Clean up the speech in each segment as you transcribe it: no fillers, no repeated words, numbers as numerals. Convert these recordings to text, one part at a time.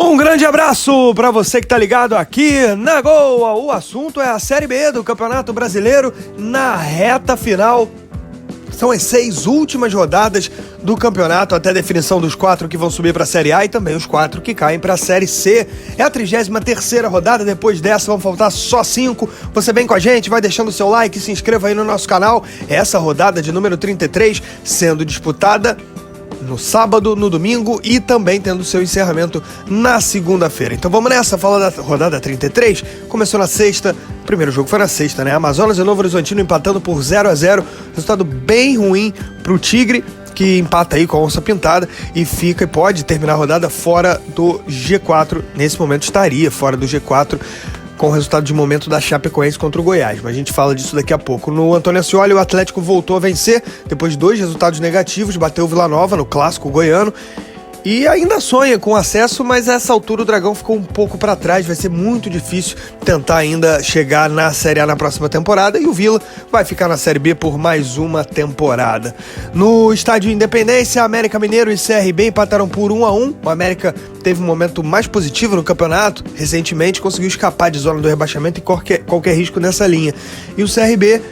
Um grande abraço para você que tá ligado aqui na Goa. O assunto é a Série B do Campeonato Brasileiro na reta final. São as 6 últimas rodadas do campeonato até a definição dos 4 que vão subir para a Série A e também os 4 que caem para a Série C. É a 33ª rodada, depois dessa vão faltar só 5. Você vem com a gente, vai deixando o seu like, se inscreva aí no nosso canal. Essa rodada de número 33 sendo disputada no sábado, no domingo e também tendo seu encerramento na segunda-feira. Então vamos nessa, falar da rodada 33. Começou na sexta, o primeiro jogo foi na sexta, né? Amazonas e Novo Horizontino empatando por 0-0, resultado bem ruim pro Tigre, que empata aí com a Onça Pintada e fica e pode terminar a rodada fora do G4. Nesse momento estaria fora do G4, com o resultado de momento da Chapecoense contra o Goiás, mas a gente fala disso daqui a pouco. No Antônio Ascioli, o Atlético voltou a vencer, depois de 2 resultados negativos, bateu o Vila Nova no clássico goiano, e ainda sonha com acesso, mas a essa altura o Dragão ficou um pouco para trás, vai ser muito difícil tentar ainda chegar na Série A na próxima temporada, e o Vila vai ficar na Série B por mais uma temporada. No Estádio Independência, América Mineiro e CRB empataram por 1-1, o América teve um momento mais positivo no campeonato, recentemente conseguiu escapar de zona do rebaixamento e qualquer risco nessa linha, e o CRB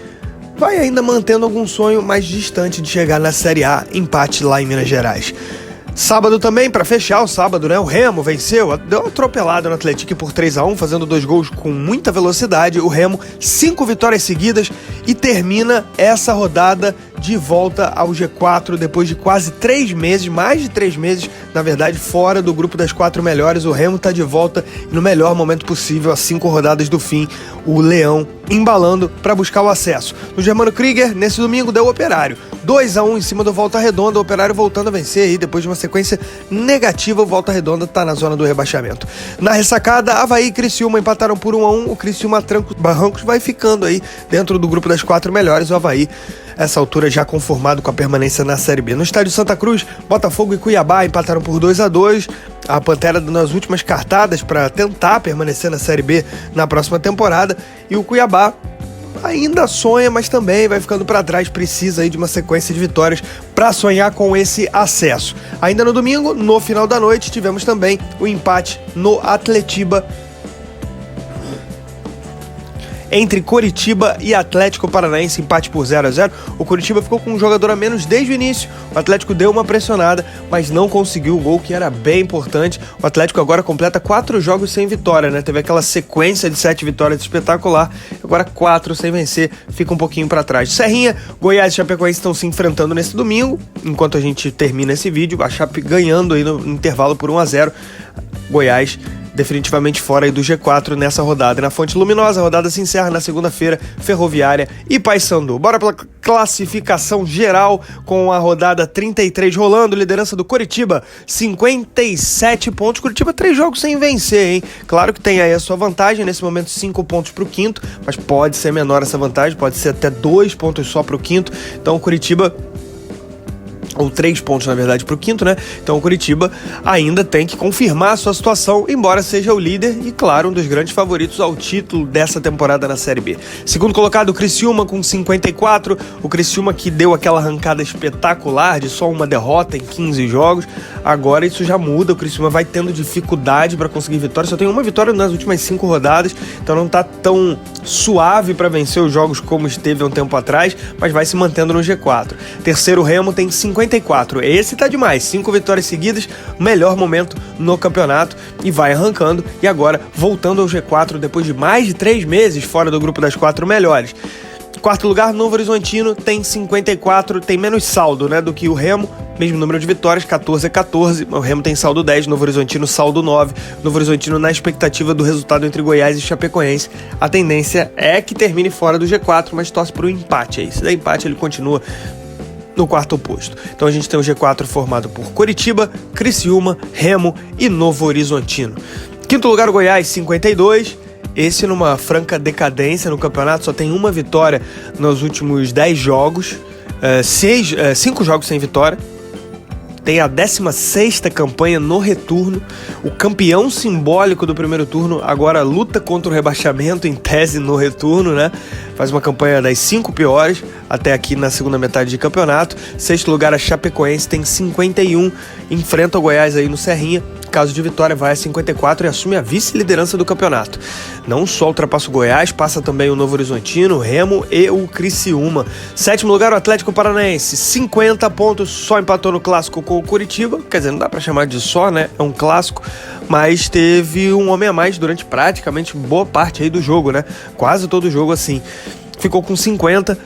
vai ainda mantendo algum sonho mais distante de chegar na Série A, empate lá em Minas Gerais. Sábado também, para fechar o sábado, né? O Remo venceu, deu uma atropelada no Atlético por 3-1, fazendo 2 gols com muita velocidade. O Remo, 5 vitórias seguidas e termina essa rodada de volta ao G4 depois de quase 3 meses, mais de 3 meses, na verdade, fora do grupo das 4 melhores. O Remo está de volta no melhor momento possível, a 5 rodadas do fim. O Leão embalando para buscar o acesso. No Germano Krieger, nesse domingo, deu o Operário. 2-1 em cima do Volta Redonda, o Operário voltando a vencer aí depois de uma sequência negativa. O Volta Redonda está na zona do rebaixamento. Na ressacada, Avaí e Criciúma empataram por 1-1. O Criciúma tranca os barrancos, vai ficando aí dentro do grupo das 4 melhores. O Avaí, essa altura, já conformado com a permanência na Série B. No estádio Santa Cruz, Botafogo e Cuiabá empataram por 2-2. A Pantera dando as últimas cartadas para tentar permanecer na Série B na próxima temporada. E o Cuiabá ainda sonha, mas também vai ficando para trás, precisa aí de uma sequência de vitórias para sonhar com esse acesso. Ainda no domingo, no final da noite, tivemos também o empate no Atletiba entre Coritiba e Atlético Paranaense, empate por 0-0. O Coritiba ficou com um jogador a menos desde o início. O Atlético deu uma pressionada, mas não conseguiu o gol, que era bem importante. O Atlético agora completa 4 jogos sem vitória, né? Teve aquela sequência de 7 vitórias espetacular, agora 4 sem vencer, fica um pouquinho para trás. Serrinha, Goiás e Chapecoense estão se enfrentando nesse domingo, enquanto a gente termina esse vídeo. A Chape ganhando aí no intervalo por 1-0. Goiás definitivamente fora aí do G4 nessa rodada. E na Fonte Luminosa, a rodada se encerra na segunda-feira, Ferroviária e Paysandu. Bora pela classificação geral com a rodada 33 rolando. Liderança do Coritiba, 57 pontos. Coritiba 3 jogos sem vencer, hein? Claro que tem aí a sua vantagem, nesse momento 5 pontos pro quinto, mas pode ser menor essa vantagem, pode ser até 2 pontos só pro quinto. Então o Coritiba, ou 3 pontos, na verdade, para o quinto, né? Então o Coritiba ainda tem que confirmar a sua situação, embora seja o líder e, claro, um dos grandes favoritos ao título dessa temporada na Série B. Segundo colocado, o Criciúma com 54. O Criciúma que deu aquela arrancada espetacular de só uma derrota em 15 jogos. Agora isso já muda, o Criciúma vai tendo dificuldade para conseguir vitória. Só tem uma vitória nas últimas 5 rodadas, então não tá tão suave para vencer os jogos como esteve há um tempo atrás, mas vai se mantendo no G4. Terceiro, Remo tem 54. Esse tá demais, 5 vitórias seguidas, melhor momento no campeonato e vai arrancando e agora voltando ao G4 depois de mais de 3 meses fora do grupo das 4 melhores. Quarto lugar, Novo Horizontino tem 54, tem menos saldo, né, do que o Remo, mesmo número de vitórias, 14-14, o Remo tem saldo 10, Novo Horizontino saldo 9, Novo Horizontino na expectativa do resultado entre Goiás e Chapecoense. A tendência é que termine fora do G4, mas torce para o empate aí. Se der empate, ele continua no quarto posto. Então a gente tem o G4 formado por Coritiba, Criciúma, Remo e Novo Horizontino. Quinto lugar, o Goiás, 52. Esse numa franca decadência no campeonato, só tem uma vitória nos últimos 10 jogos, 5 jogos sem vitória. Tem a 16ª campanha no retorno. O campeão simbólico do primeiro turno agora luta contra o rebaixamento, em tese, no retorno, né? Faz uma campanha das 5 piores até aqui na segunda metade de campeonato. Sexto lugar, a Chapecoense tem 51. Enfrenta o Goiás aí no Serrinha. caso de vitória, vai a 54 e assume a vice-liderança do campeonato. Não só ultrapassa o Goiás, passa também o Novo Horizontino, o Remo e o Criciúma. Sétimo lugar, o Atlético Paranaense, 50 pontos, só empatou no clássico com o Curitiba. Quer dizer, não dá pra chamar de só, né? É um clássico, mas teve um homem a mais durante praticamente boa parte aí do jogo, né? Quase todo o jogo assim. Ficou com 50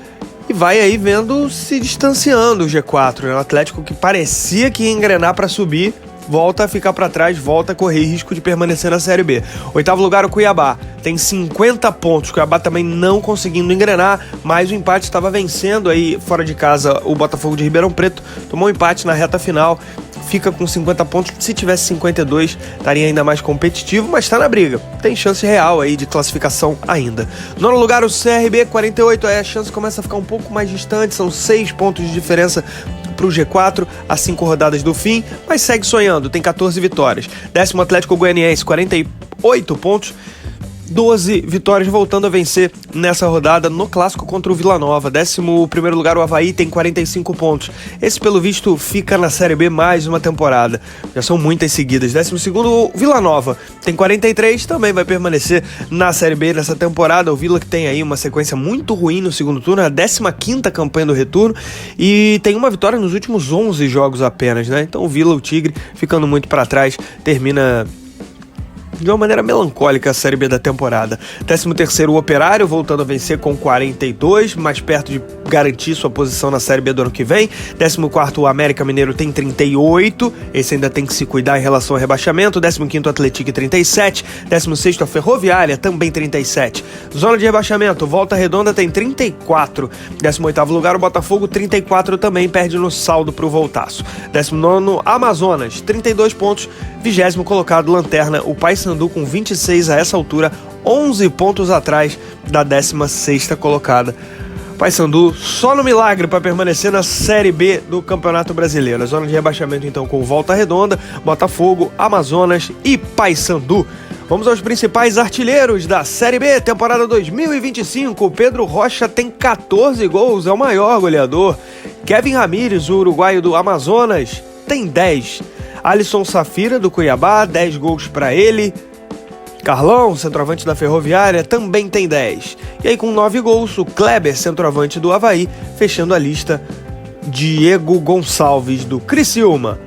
e vai aí vendo se distanciando o G4, né? O Atlético, que parecia que ia engrenar para subir, volta a ficar para trás, volta a correr risco de permanecer na Série B. Oitavo lugar, o Cuiabá, tem 50 pontos. O Cuiabá também não conseguindo engrenar, mas o empate estava vencendo aí fora de casa o Botafogo de Ribeirão Preto, tomou um empate na reta final, fica com 50 pontos. Se tivesse 52, estaria ainda mais competitivo, mas está na briga. Tem chance real aí de classificação ainda. Nono lugar, o CRB, 48. Aí a chance começa a ficar um pouco mais distante, são 6 pontos de diferença para o G4, a 5 rodadas do fim, mas segue sonhando, tem 14 vitórias. Décimo, Atlético Goianiense, 48 pontos. 12 vitórias, voltando a vencer nessa rodada no clássico contra o Vila Nova. 11º lugar, o Avaí, tem 45 pontos. Esse, pelo visto, fica na Série B mais uma temporada. Já são muitas seguidas. 12º, o Vila Nova, tem 43, também vai permanecer na Série B nessa temporada. O Vila, que tem aí uma sequência muito ruim no segundo turno, a 15ª campanha do retorno, e tem uma vitória nos últimos 11 jogos apenas, né? Então o Vila, o Tigre, ficando muito para trás, termina de uma maneira melancólica a Série B da temporada. 13º, o Operário, voltando a vencer com 42, mais perto de garantir sua posição na Série B do ano que vem. 14º, o América Mineiro, tem 38, esse ainda tem que se cuidar em relação ao rebaixamento. 15º, o Atlético, 37. 16º, a Ferroviária, também 37. Zona de rebaixamento, Volta Redonda tem 34. 18º lugar, o Botafogo, 34 também, perde no saldo para o Voltaço. 19º, Amazonas, 32 pontos. 20º colocado, Lanterna, o Paysandu, com 26 a essa altura, 11 pontos atrás da 16ª colocada. Paysandu só no milagre para permanecer na Série B do Campeonato Brasileiro. A zona de rebaixamento então com Volta Redonda, Botafogo, Amazonas e Paysandu. Vamos aos principais artilheiros da Série B, temporada 2025. Pedro Rocha tem 14 gols, é o maior goleador. Kevin Ramírez, o uruguaio do Amazonas, tem 10. Alisson Safira, do Cuiabá, 10 gols para ele. Carlão, centroavante da Ferroviária, também tem 10. E aí com 9 gols, o Kleber, centroavante do Avaí, fechando a lista, Diego Gonçalves, do Criciúma.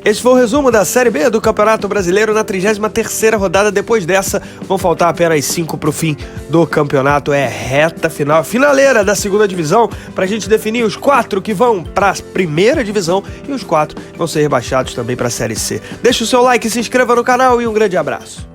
Esse foi o resumo da Série B do Campeonato Brasileiro na 33ª rodada. Depois dessa, vão faltar apenas 5 para o fim do campeonato. É reta final, finaleira da segunda divisão, para a gente definir os 4 que vão para a primeira divisão e os 4 que vão ser rebaixados também para a Série C. Deixa o seu like, se inscreva no canal e um grande abraço.